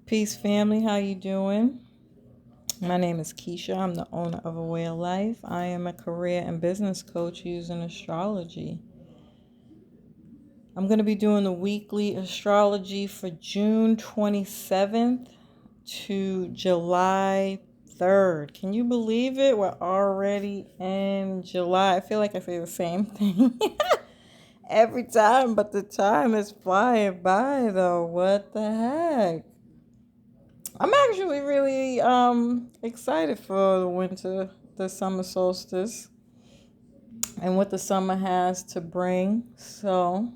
Peace family, how you doing? My name is Keisha. I'm the owner of A Way of Life. I am a career and business coach using astrology. I'm going to be doing the weekly astrology for June 27th to July 3rd. Can you believe it? We're already in July. I feel like I say the same thing every time, but the time is flying by though. What the heck? I'm actually really excited for the summer solstice, and what the summer has to bring. So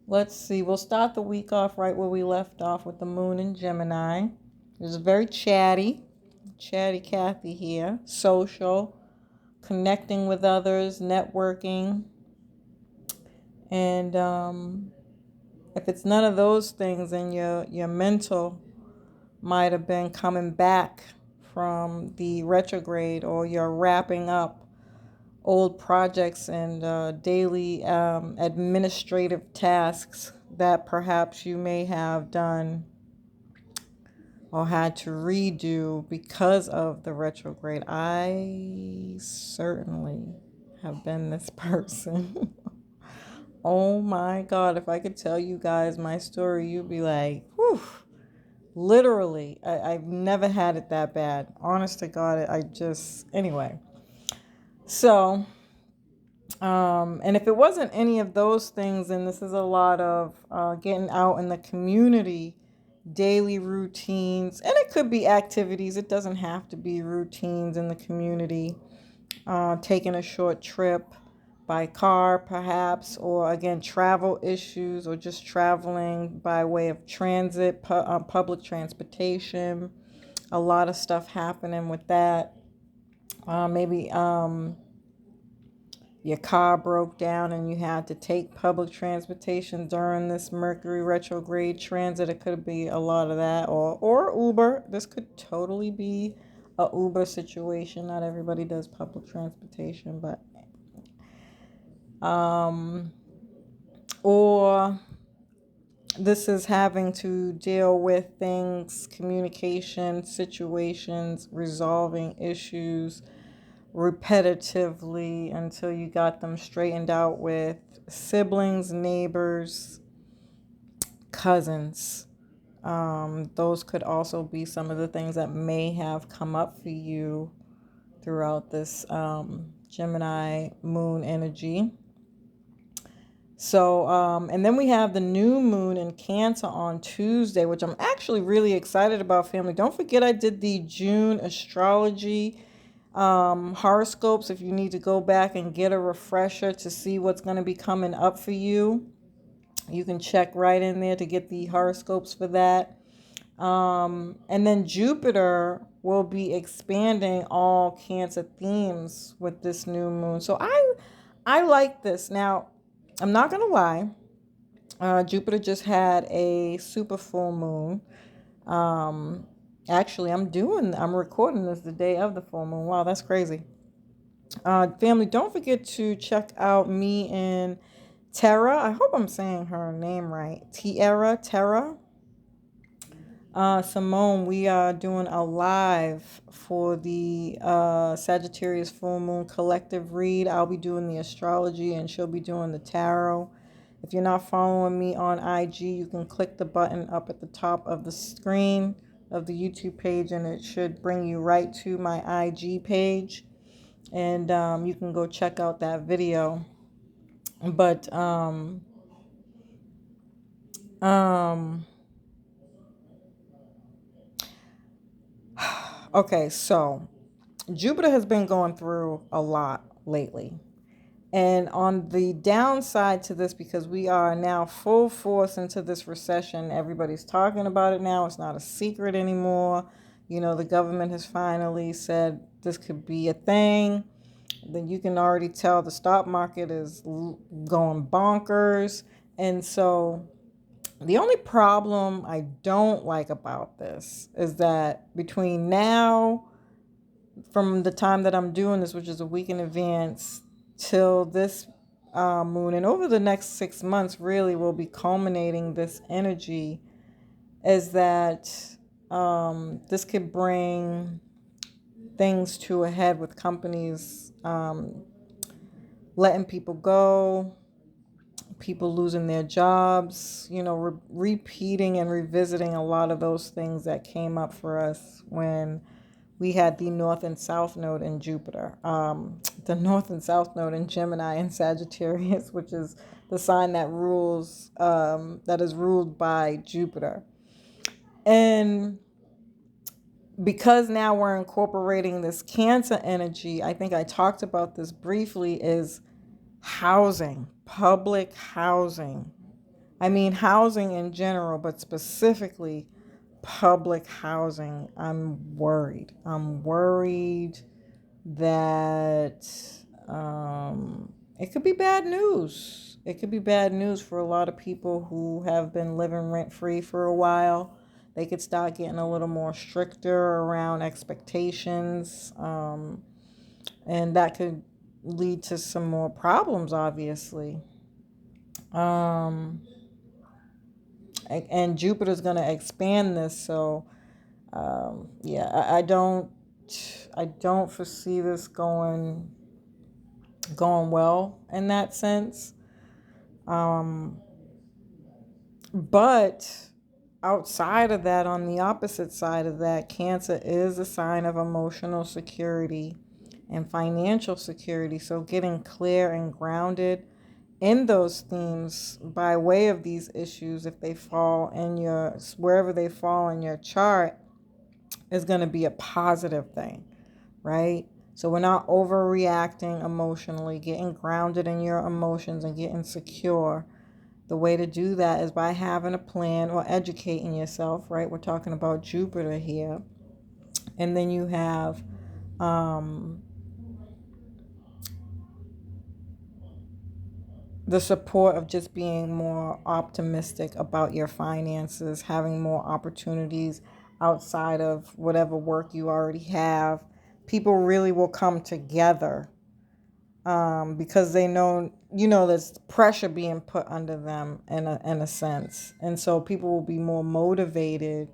let's see. We'll start the week off right where we left off with the moon in Gemini. It was very chatty Kathy here. Social, connecting with others, networking, and if it's none of those things, then your mental might have been coming back from the retrograde, or you're wrapping up old projects and daily administrative tasks that perhaps you may have done or had to redo because of the retrograde. I certainly have been this person. Oh my God, if I could tell you guys my story, you'd be like, whew. Literally, I've never had it that bad. Honest to God, anyway. So, and if it wasn't any of those things, then this is a lot of getting out in the community, daily routines, and it could be activities. It doesn't have to be routines in the community. Taking a short trip by car, perhaps, or again, travel issues, or just traveling by way of transit, public transportation. A lot of stuff happening with that. Maybe your car broke down and you had to take public transportation during this Mercury retrograde transit. It could be a lot of that, or Uber. This could totally be a Uber situation. Not everybody does public transportation, but or this is having to deal with things, communication, situations, resolving issues repetitively until you got them straightened out with siblings, neighbors, cousins. Those could also be some of the things that may have come up for you throughout this Gemini moon energy. So, and then we have the new moon in Cancer on Tuesday, which I'm actually really excited about, family. Don't forget I did the June astrology horoscopes. If you need to go back and get a refresher to see what's going to be coming up for you, you can check right in there to get the horoscopes for that. And then Jupiter will be expanding all Cancer themes with this new moon. So I like this. Now, I'm not going to lie. Jupiter just had a super full moon. Actually, I'm recording this the day of the full moon. Wow, that's crazy. Family, don't forget to check out me and Tara. I hope I'm saying her name right. Tara. Simone, we are doing a live for the Sagittarius full moon collective read. I'll be doing the astrology and she'll be doing the tarot. If you're not following me on IG, you can click the button up at the top of the screen of the YouTube page and it should bring you right to my IG page. And you can go check out that video. But okay, so Jupiter has been going through a lot lately. And on the downside to this, because we are now full force into this recession, everybody's talking about it now. It's not a secret anymore. You know, the government has finally said this could be a thing. Then you can already tell the stock market is going bonkers. And so the only problem I don't like about this is that between now, from the time that I'm doing this, which is a week in advance, till this moon, and over the next 6 months, really will be culminating this energy is that this could bring things to a head with companies letting people go, people losing their jobs, repeating and revisiting a lot of those things that came up for us when we had the North and South Node in Jupiter, the North and South Node in Gemini and Sagittarius, which is the sign that that is ruled by Jupiter. And because now we're incorporating this Cancer energy, I think I talked about this briefly, is housing, public housing. I mean, housing in general, but specifically public housing. I'm worried. I'm worried that it could be bad news. It could be bad news for a lot of people who have been living rent-free for a while. They could start getting a little more stricter around expectations, and that could lead to some more problems, obviously. And Jupiter's going to expand this, so yeah, I don't foresee this going well in that sense. But outside of that, on the opposite side of that, Cancer is a sign of emotional security and financial security. So getting clear and grounded in those themes by way of these issues, if they fall in wherever they fall in your chart, is going to be a positive thing, right? So we're not overreacting emotionally, getting grounded in your emotions and getting secure. The way to do that is by having a plan or educating yourself, right? We're talking about Jupiter here. And then you have the support of just being more optimistic about your finances, having more opportunities outside of whatever work you already have. People really will come together because they know, there's pressure being put under them in a sense. And so people will be more motivated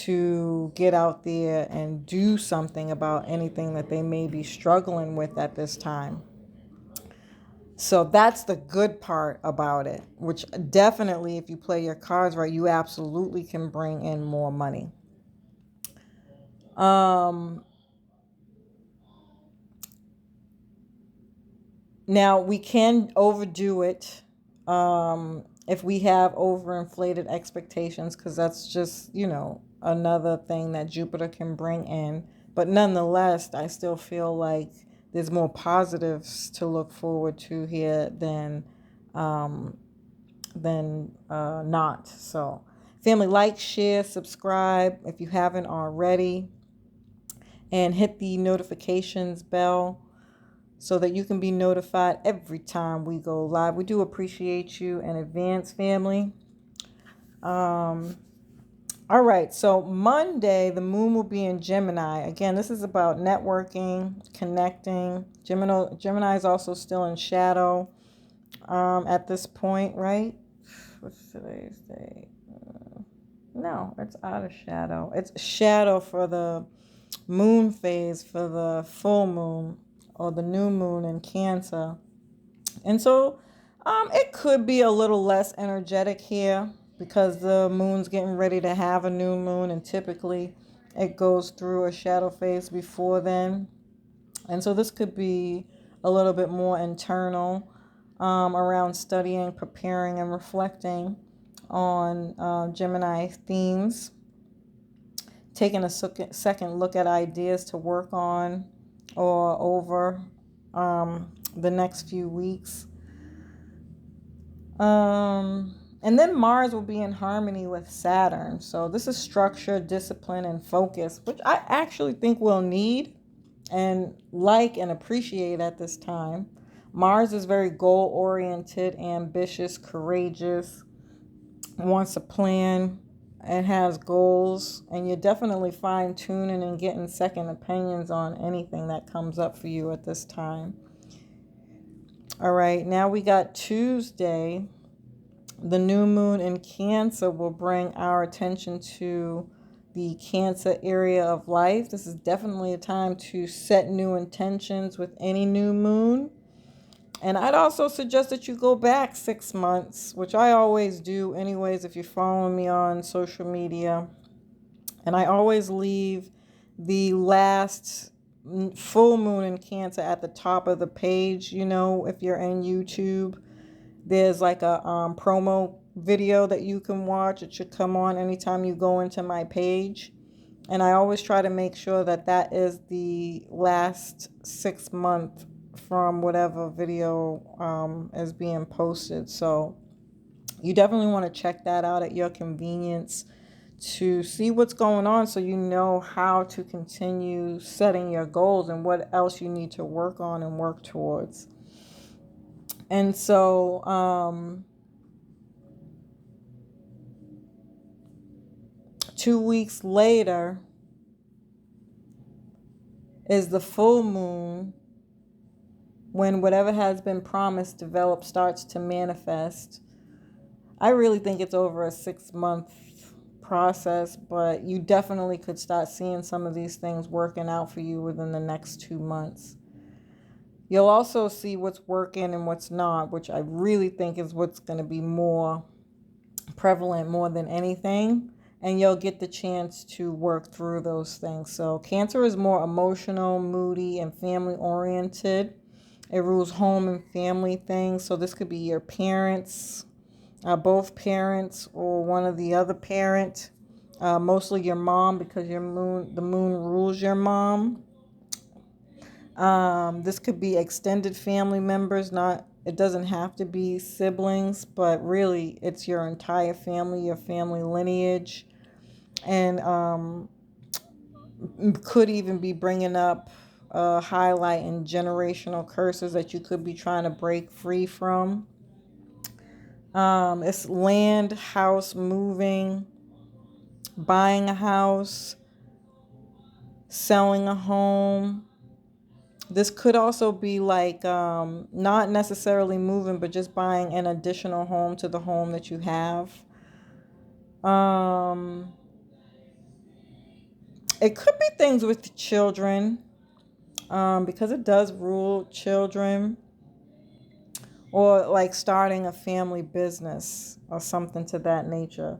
to get out there and do something about anything that they may be struggling with at this time. So that's the good part about it, which definitely, if you play your cards right, you absolutely can bring in more money. Now, we can overdo it if we have overinflated expectations, because that's just, another thing that Jupiter can bring in. But nonetheless, I still feel like there's more positives to look forward to here than not. So, family, like, share, subscribe if you haven't already, and hit the notifications bell so that you can be notified every time we go live. We do appreciate you in advance, family. All right, so Monday, the moon will be in Gemini. Again, this is about networking, connecting. Gemini is also still in shadow at this point, right? What's today's date? No, it's out of shadow. It's shadow for the moon phase, for the full moon or the new moon in Cancer. And so it could be a little less energetic here because the moon's getting ready to have a new moon, and typically it goes through a shadow phase before then. And so this could be a little bit more internal around studying, preparing, and reflecting on Gemini themes, taking a second look at ideas to work on or over the next few weeks. And then Mars will be in harmony with Saturn. So this is structure, discipline, and focus, which I actually think we'll need and like and appreciate at this time. Mars is very goal-oriented, ambitious, courageous, wants a plan, and has goals. And you're definitely fine-tuning and getting second opinions on anything that comes up for you at this time. All right, now we got Tuesday. The new moon in Cancer will bring our attention to the Cancer area of life. This is definitely a time to set new intentions with any new moon. And I'd also suggest that you go back 6 months, which I always do anyways if you're following me on social media. And I always leave the last full moon in Cancer at the top of the page. You know, if you're in YouTube, there's like a promo video that you can watch. It should come on anytime you go into my page. And I always try to make sure that that is the last 6 month from whatever video is being posted. So you definitely want to check that out at your convenience to see what's going on, so you know how to continue setting your goals and what else you need to work on and work towards. And so 2 weeks later is the full moon, when whatever has been promised starts to manifest. I really think it's over a 6 month process, but you definitely could start seeing some of these things working out for you within the next 2 months. You'll also see what's working and what's not, which I really think is what's going to be more prevalent more than anything. And you'll get the chance to work through those things. So Cancer is more emotional, moody, and family oriented. It rules home and family things. So this could be your parents, both parents, or one of the other parent. Mostly your mom, because the moon rules your mom. This could be extended family members. It doesn't have to be siblings, but really it's your entire family, your family lineage. And could even be bringing up highlighting generational curses that you could be trying to break free from. It's land, house, moving, buying a house, selling a home. This could also be like not necessarily moving, but just buying an additional home to the home that you have. It could be things with children, because it does rule children, or like starting a family business or something to that nature.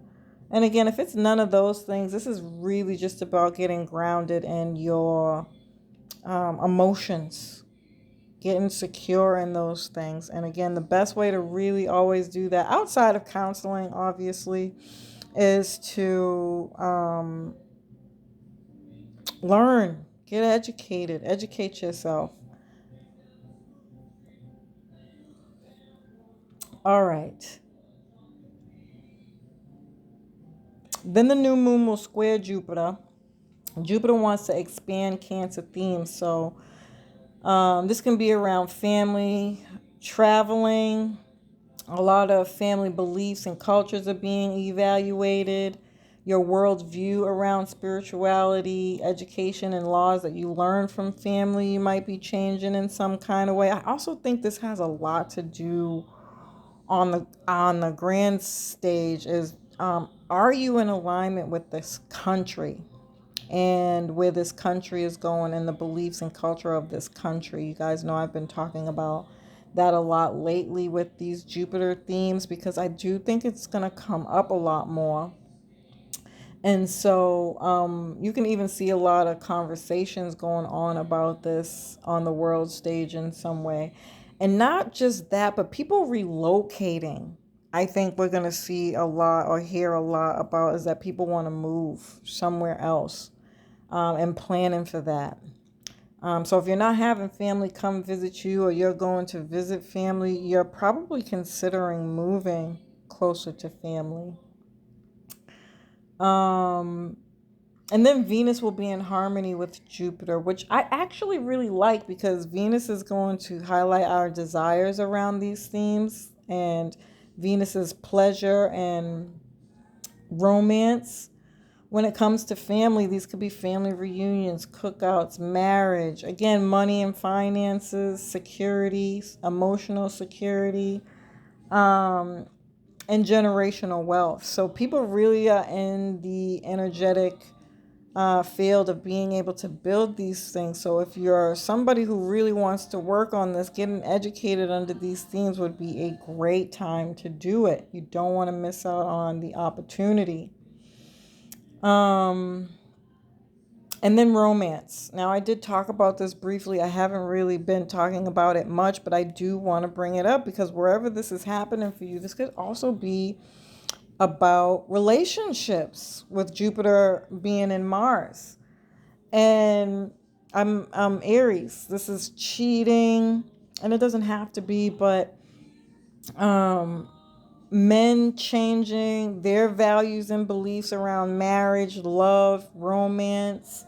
And again, if it's none of those things, this is really just about getting grounded in your emotions, getting secure in those things. And again, the best way to really always do that, outside of counseling, obviously, is to learn, get educated, educate yourself. All right. Then the new moon will square Jupiter. Jupiter wants to expand Cancer themes. So this can be around family, traveling. A lot of family beliefs and cultures are being evaluated. Your world's view around spirituality, education, and laws that you learn from family, you might be changing in some kind of way. I also think this has a lot to do on the grand stage. Is are you in alignment with this country and where this country is going and the beliefs and culture of this country? You guys know I've been talking about that a lot lately with these Jupiter themes, because I do think it's going to come up a lot more. And so you can even see a lot of conversations going on about this on the world stage in some way. And not just that, but people relocating. I think we're going to see a lot or hear a lot about is that people want to move somewhere else, and planning for that. So if you're not having family come visit you, or you're going to visit family, you're probably considering moving closer to family. And then Venus will be in harmony with Jupiter, which I actually really like, because Venus is going to highlight our desires around these themes, and Venus's pleasure and romance. When it comes to family, these could be family reunions, cookouts, marriage. Again, money and finances, security, emotional security. and generational wealth. So people really are in the energetic field of being able to build these things. So if you're somebody who really wants to work on this, getting educated under these themes would be a great time to do it. You don't want to miss out on the opportunity. And then romance. Now, I did talk about this briefly. I haven't really been talking about it much, but I do want to bring it up because wherever this is happening for you, this could also be about relationships with Jupiter being in Mars. And I'm Aries. This is cheating, and it doesn't have to be, but um men changing their values and beliefs around marriage, love, romance,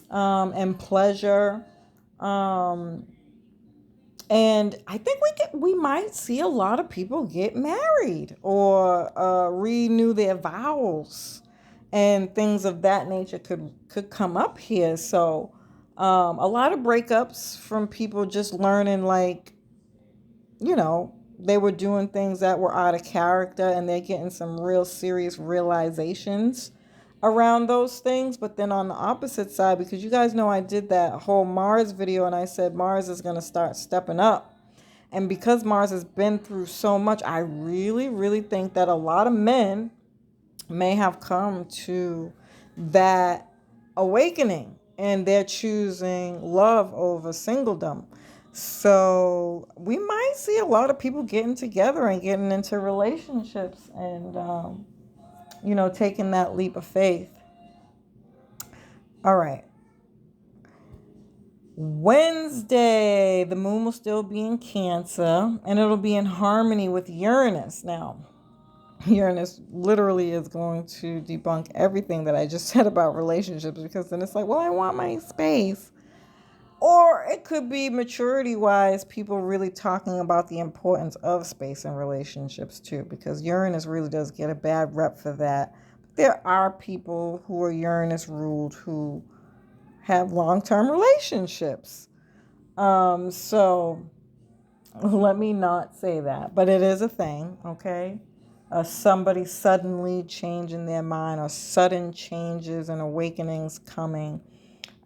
and pleasure. Um, and I think we might see a lot of people get married or renew their vows, and things of that nature could come up here. So a lot of breakups from people just learning, like, they were doing things that were out of character, and they're getting some real serious realizations around those things. But then on the opposite side, because you guys know I did that whole Mars video and I said Mars is going to start stepping up. And because Mars has been through so much, I really, really think that a lot of men may have come to that awakening and they're choosing love over singledom. So we might see a lot of people getting together and getting into relationships and, taking that leap of faith. All right. Wednesday, the moon will still be in Cancer and it'll be in harmony with Uranus. Now, Uranus literally is going to debunk everything that I just said about relationships, because then it's like, well, I want my space. Or it could be maturity wise, people really talking about the importance of space in relationships too, because Uranus really does get a bad rep for that. There are people who are Uranus ruled who have long-term relationships. So let me not say that, but it is a thing, okay? Somebody suddenly changing their mind, or sudden changes and awakenings coming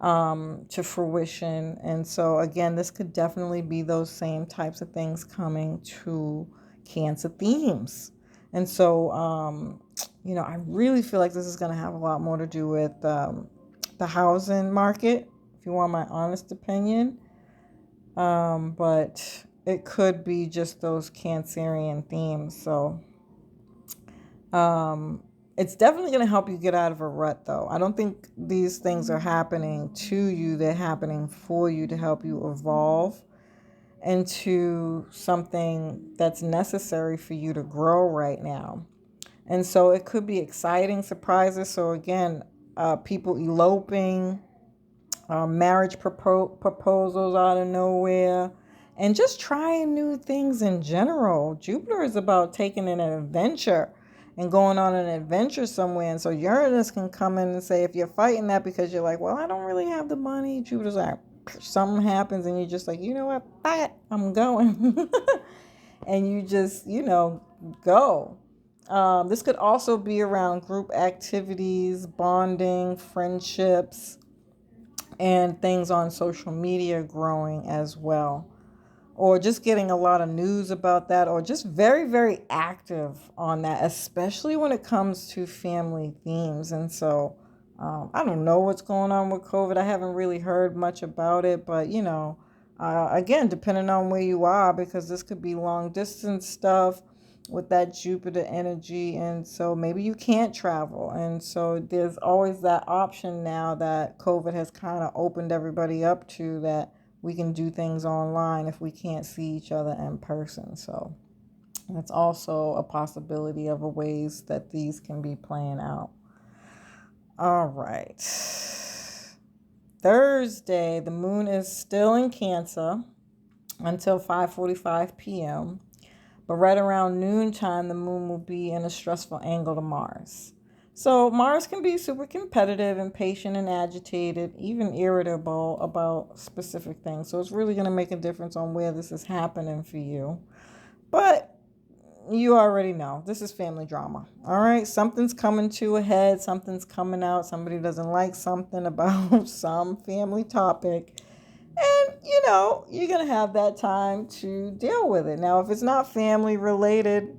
to fruition. And so again, this could definitely be those same types of things coming to Cancer themes. And so, I really feel like this is going to have a lot more to do with the housing market, if you want my honest opinion. But it could be just those Cancerian themes. So it's definitely going to help you get out of a rut, though. I don't think these things are happening to you. They're happening for you to help you evolve into something that's necessary for you to grow right now. And so it could be exciting surprises. So again, people eloping, marriage proposals out of nowhere, and just trying new things in general. Jupiter is about taking an adventure and going on an adventure somewhere. And so Uranus can come in and say, if you're fighting that because you're like, well, I don't really have the money, Jupiter's like, something happens and you're just like, you know what, I'm going. And you just, go. This could also be around group activities, bonding, friendships, and things on social media growing as well, or just getting a lot of news about that, or just very, very active on that, especially when it comes to family themes. And so I don't know what's going on with COVID. I haven't really heard much about it, but again, depending on where you are, because this could be long distance stuff with that Jupiter energy. And so maybe you can't travel. And so there's always that option now that COVID has kind of opened everybody up to, that we can do things online if we can't see each other in person. So that's also a possibility of a ways that these can be playing out. All right. Thursday, the moon is still in Cancer until 5:45 p.m. But right around noontime, the moon will be in a stressful angle to Mars. So Mars can be super competitive, impatient, and agitated, even irritable about specific things. So it's really going to make a difference on where this is happening for you. But you already know this is family drama. All right, something's coming to a head, something's coming out, somebody doesn't like something about some family topic, and you're gonna have that time to deal with it. Now if it's not family related,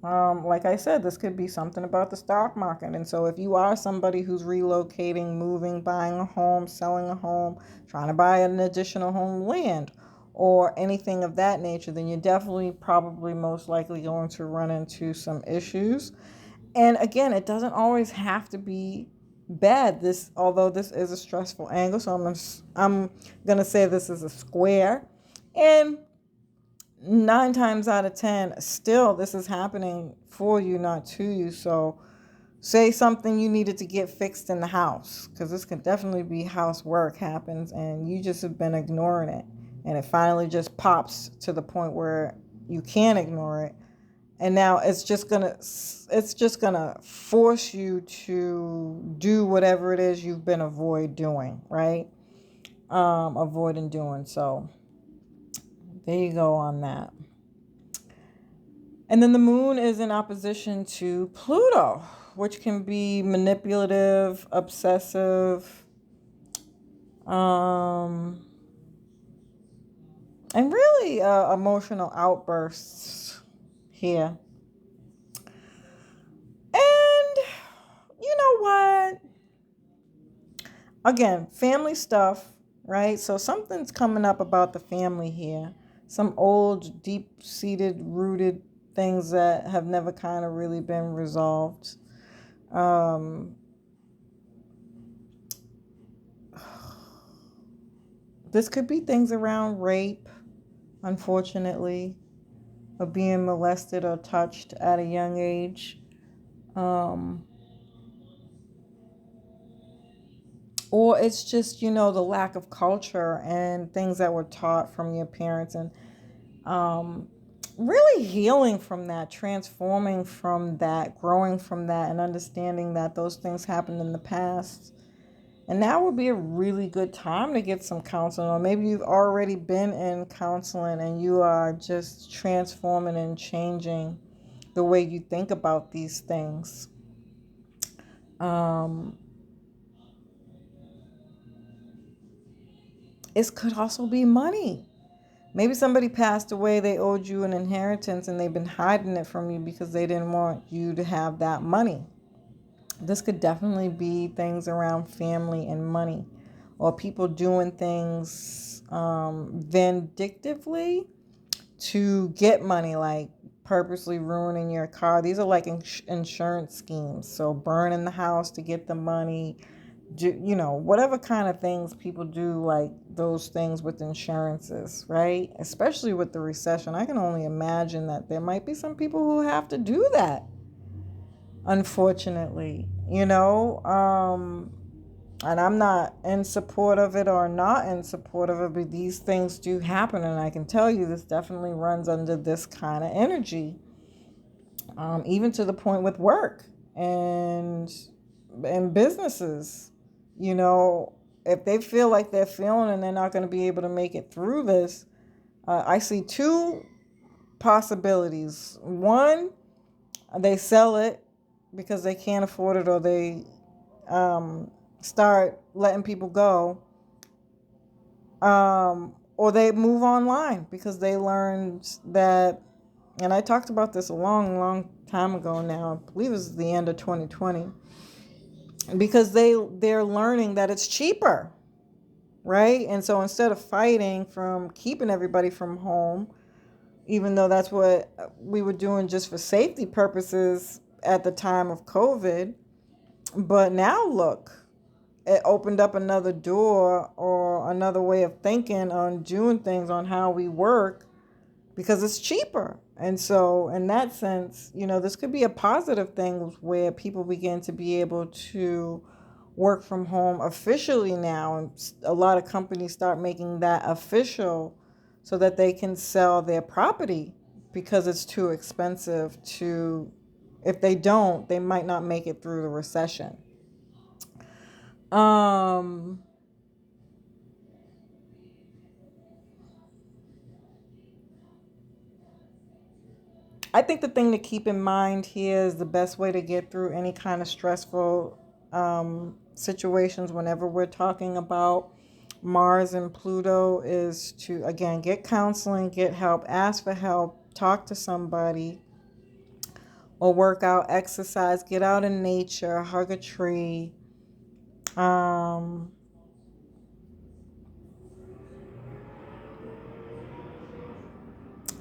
like I said, this could be something about the stock market. And so if you are somebody who's relocating, moving, buying a home, selling a home, trying to buy an additional home, land, or anything of that nature, then you're definitely probably most likely going to run into some issues. And again, it doesn't always have to be bad. Although this is a stressful angle, so I'm gonna say this is a square. And 9 times out of 10, still this is happening for you, not to you. So say something you needed to get fixed in the house, because this can definitely be housework happens and you just have been ignoring it, and it finally just pops to the point where you can't ignore it, and now it's just gonna force you to do whatever it is you've been doing, right? Avoiding doing. So there you go on that. And then the moon is in opposition to Pluto, which can be manipulative, obsessive, um, and really emotional outbursts here. And you know what? Again, family stuff, right? So something's coming up about the family here. Some old, deep-seated, rooted things that have never kind of really been resolved. This could be things around rape, unfortunately, or being molested or touched at a young age. Um, or it's just, the lack of culture and things that were taught from your parents, and um, really healing from that, transforming from that, growing from that, and understanding that those things happened in the past. And now would be a really good time to get some counseling, or maybe you've already been in counseling and you are just transforming and changing the way you think about these things. Um, it could also be money. Maybe somebody passed away, they owed you an inheritance, and they've been hiding it from you because they didn't want you to have that money. This could definitely be things around family and money, or people doing things vindictively to get money, like purposely ruining your car. These are like insurance schemes. So burning the house to get the money, whatever kind of things people do, like those things with insurances, right? Especially with the recession. I can only imagine that there might be some people who have to do that, unfortunately, and I'm not in support of it or not in support of it, but these things do happen, and I can tell you this definitely runs under this kind of energy, even to the point with work and businesses. If they feel like they're feeling and they're not going to be able to make it through this, I see two possibilities. One, they sell it because they can't afford it, or they start letting people go, or they move online because they learned that. And I talked about this a long, long time ago now. I believe it was the end of 2020, because they're learning that it's cheaper, right? And so instead of fighting from keeping everybody from home, even though that's what we were doing just for safety purposes at the time of COVID, but now look, it opened up another door or another way of thinking on doing things, on how we work, because it's cheaper. And so in that sense, this could be a positive thing where people begin to be able to work from home officially now. And a lot of companies start making that official so that they can sell their property, because it's too expensive to, if they don't, they might not make it through the recession. Um, I think the thing to keep in mind here is the best way to get through any kind of stressful situations whenever we're talking about Mars and Pluto is to, again, get counseling, get help, ask for help, talk to somebody, or work out, exercise, get out in nature, hug a tree. Um,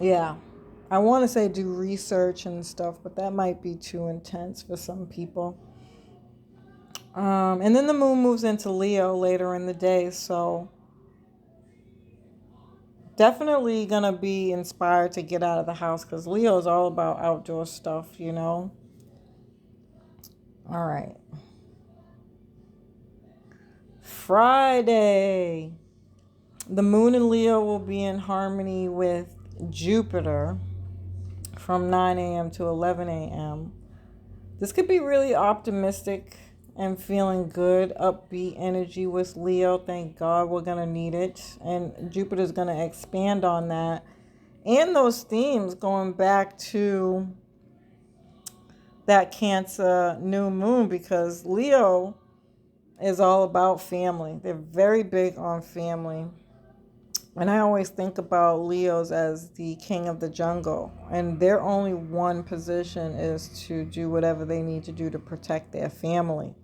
yeah, I want to say do research and stuff, but that might be too intense for some people. And then the moon moves into Leo later in the day, so definitely gonna be inspired to get out of the house because Leo is all about outdoor stuff, you know. All right, Friday. The moon in Leo will be in harmony with Jupiter from 9 a.m. to 11 a.m. This could be really optimistic and feeling good, upbeat energy with Leo. Thank God we're going to need it. And Jupiter's going to expand on that. And those themes going back to that Cancer new moon because Leo is all about family. They're very big on family. And I always think about Leos as the king of the jungle. And their only one position is to do whatever they need to do to protect their family.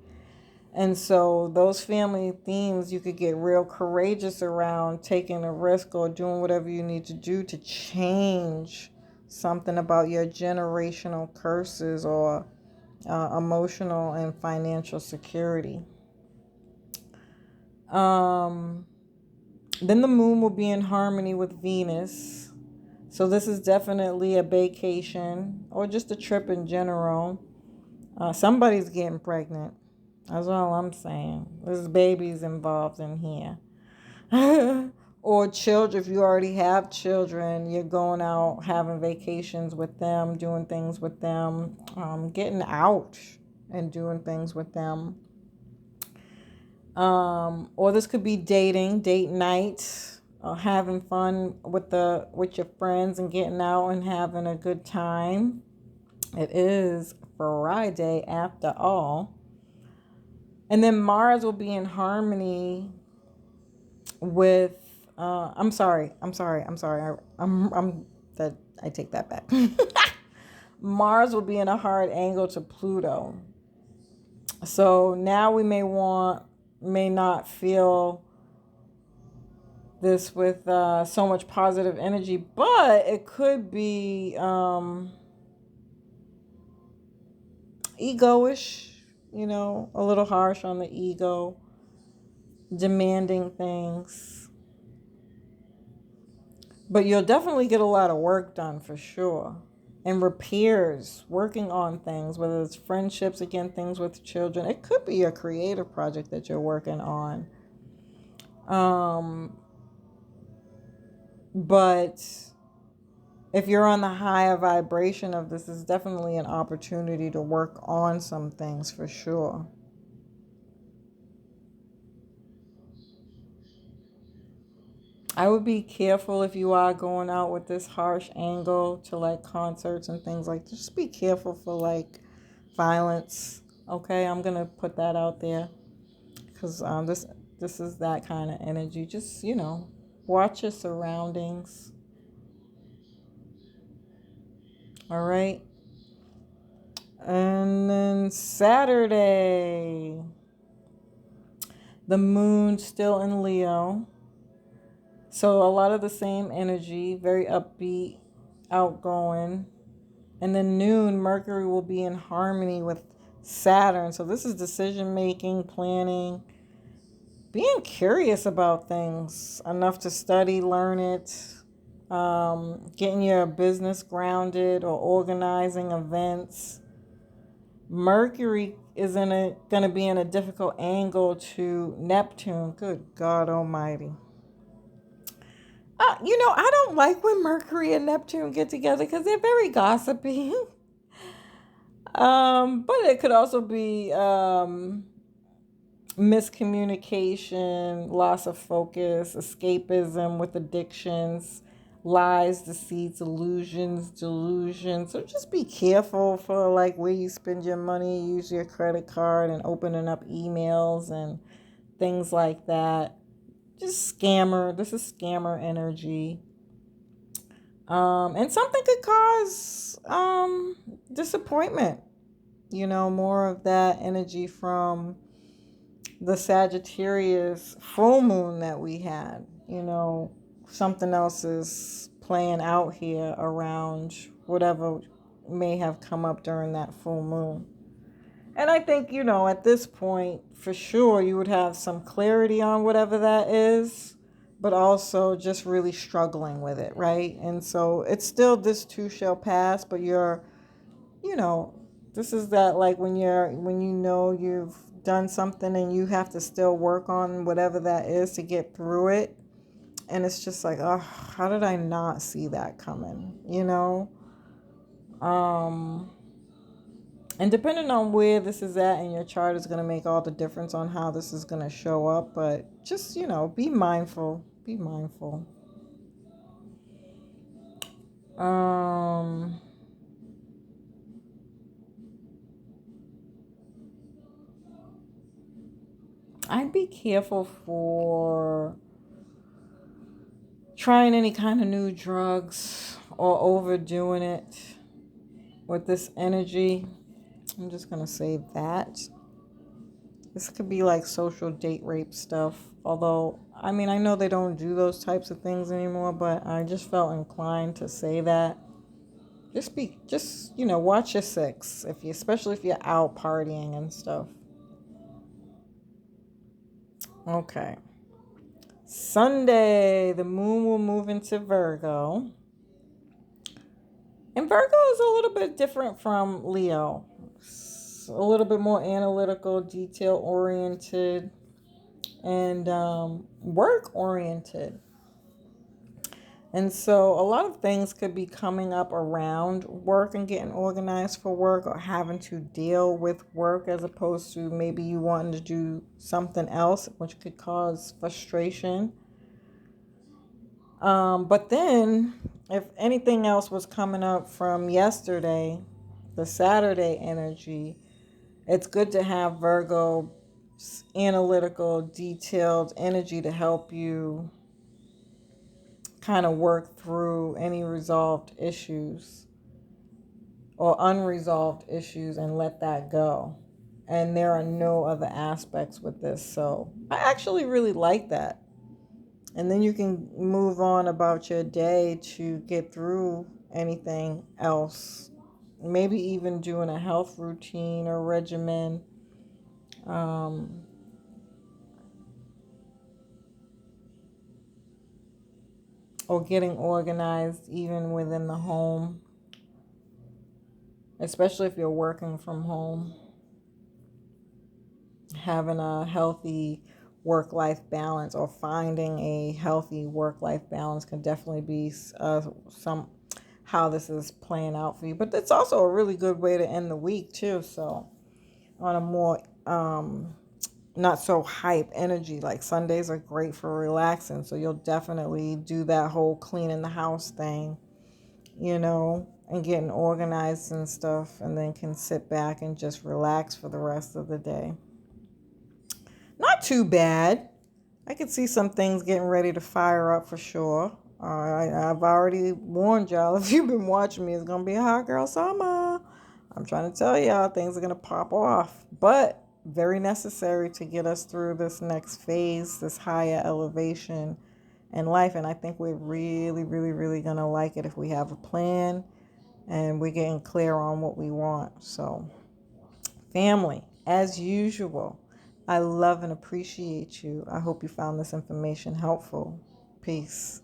And so those family themes, you could get real courageous around taking a risk or doing whatever you need to do to change something about your generational curses or emotional and financial security. Um, then the moon will be in harmony with Venus. So this is definitely a vacation or just a trip in general. Somebody's getting pregnant. That's all I'm saying. There's babies involved in here. Or children, if you already have children, you're going out having vacations with them, doing things with them, getting out and doing things with them. Or this could be dating, date night, having fun with your friends and getting out and having a good time. It is Friday after all. And then Mars will be in harmony with I'm that I take that back. Mars will be in a hard angle to Pluto. So now we may not feel this with so much positive energy, but it could be egoish, you know, a little harsh on the ego, demanding things. But you'll definitely get a lot of work done for sure. And repairs, working on things, whether it's friendships, again, things with children. It could be a creative project that you're working on. But if you're on the higher vibration of this, is definitely an opportunity to work on some things for sure. I would be careful if you are going out with this harsh angle to like concerts and things like this. Just be careful for like violence. Okay, I'm gonna put that out there because this is that kind of energy. Just watch your surroundings. All right, and then Saturday, the moon still in Leo. So a lot of the same energy, very upbeat, outgoing. And then noon, Mercury will be in harmony with Saturn. So this is decision making, planning, being curious about things enough to study, learn it, getting your business grounded or organizing events. Mercury is going to be in a difficult angle to Neptune. Good God Almighty. I don't like when Mercury and Neptune get together because they're very gossipy. But it could also be miscommunication, loss of focus, escapism with addictions, lies, deceits, illusions, delusions. So just be careful for like where you spend your money, use your credit card and opening up emails and things like that. Just scammer. This is scammer energy. And something could cause disappointment. More of that energy from the Sagittarius full moon that we had. Something else is playing out here around whatever may have come up during that full moon. And I think, at this point, for sure, you would have some clarity on whatever that is, but also just really struggling with it, right? And so it's still this too shall pass, but you know, this is that like when you've done something and you have to still work on whatever that is to get through it. And it's just like, oh, how did I not see that coming? And depending on where this is at in your chart is going to make all the difference on how this is going to show up. But just, be mindful. Be mindful. I'd be careful for trying any kind of new drugs or overdoing it with this energy. I'm just going to say that. This could be like social date rape stuff. Although, I know they don't do those types of things anymore, but I just felt inclined to say that. Watch your six, especially if you're out partying and stuff. Okay. Sunday, the moon will move into Virgo. And Virgo is a little bit different from Leo. It's a little bit more analytical, detail oriented, and work oriented. And so a lot of things could be coming up around work and getting organized for work or having to deal with work as opposed to maybe you wanting to do something else, which could cause frustration. But then if anything else was coming up from yesterday, the Saturday energy, it's good to have Virgo analytical, detailed energy to help you kind of work through any resolved issues or unresolved issues and let that go. And there are no other aspects with this. So I actually really like that. And then you can move on about your day to get through anything else. Maybe even doing a health routine or regimen. Or getting organized even within the home, especially if you're working from home. Having a healthy work-life balance or finding a healthy work-life balance can definitely be some how this is playing out for you. But it's also a really good way to end the week too. So on a more not so hype energy, like Sundays are great for relaxing. So you'll definitely do that whole cleaning the house thing, and getting organized and stuff, and then can sit back and just relax for the rest of the day. Not too bad. I could see some things getting ready to fire up for sure. I've already warned y'all, if you've been watching me, it's going to be a hot girl summer. I'm trying to tell y'all things are going to pop off. But very necessary to get us through this next phase, this higher elevation in life. And I think we're really, really, really going to like it if we have a plan and we're getting clear on what we want. So, family, as usual, I love and appreciate you. I hope you found this information helpful. Peace.